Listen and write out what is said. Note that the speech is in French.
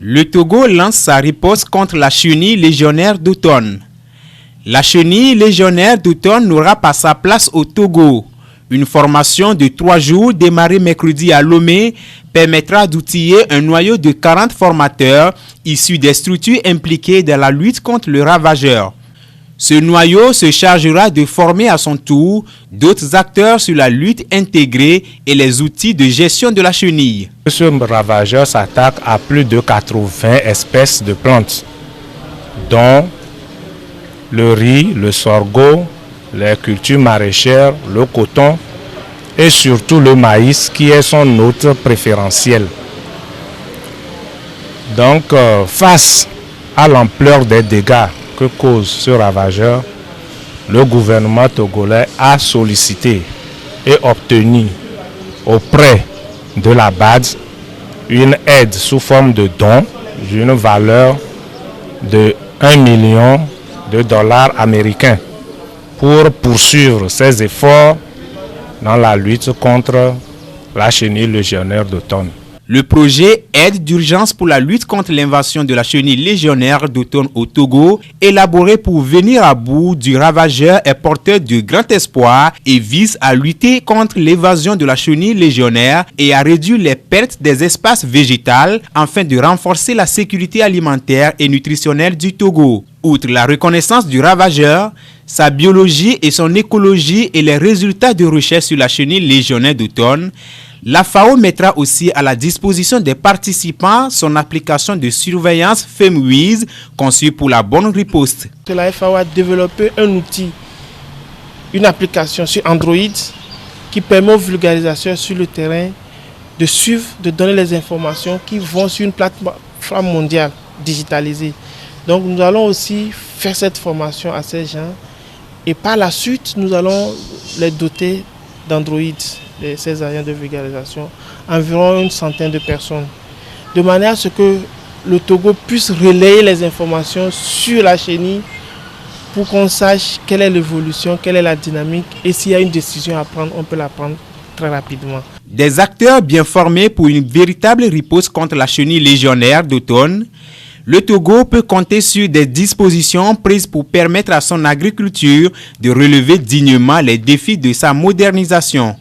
Le Togo lance sa riposte contre la chenille légionnaire d'automne. La chenille légionnaire d'automne n'aura pas sa place au Togo. Une formation de 3 jours démarrée mercredi à Lomé permettra d'outiller un noyau de 40 formateurs issus des structures impliquées dans la lutte contre le ravageur. Ce noyau se chargera de former à son tour d'autres acteurs sur la lutte intégrée et les outils de gestion de la chenille. Ce ravageur s'attaque à plus de 80 espèces de plantes, dont le riz, le sorgho, les cultures maraîchères, le coton et surtout le maïs qui est son hôte préférentiel. Donc, face à l'ampleur des dégâts que cause ce ravageur, le gouvernement togolais a sollicité et obtenu auprès de la BAD une aide sous forme de dons d'une valeur de 1 million de dollars américains pour poursuivre ses efforts dans la lutte contre la chenille légionnaire d'automne. Le projet Aide d'urgence pour la lutte contre l'invasion de la chenille légionnaire d'automne au Togo, élaboré pour venir à bout du ravageur, est porteur de grand espoir et vise à lutter contre l'évasion de la chenille légionnaire et à réduire les pertes des espaces végétaux afin de renforcer la sécurité alimentaire et nutritionnelle du Togo. Outre la reconnaissance du ravageur, sa biologie et son écologie et les résultats de recherche sur la chenille légionnaire d'automne, la FAO mettra aussi à la disposition des participants son application de surveillance FEMWIS conçue pour la bonne riposte. La FAO a développé un outil, une application sur Android qui permet aux vulgarisateurs sur le terrain de suivre, de donner les informations qui vont sur une plateforme mondiale digitalisée. Donc nous allons aussi faire cette formation à ces gens et par la suite nous allons les doter d'Android, ces agents de vulgarisation, environ une centaine de personnes, de manière à ce que le Togo puisse relayer les informations sur la chenille pour qu'on sache quelle est l'évolution, quelle est la dynamique et s'il y a une décision à prendre, on peut la prendre très rapidement. Des acteurs bien formés pour une véritable riposte contre la chenille légionnaire d'automne, le Togo peut compter sur des dispositions prises pour permettre à son agriculture de relever dignement les défis de sa modernisation.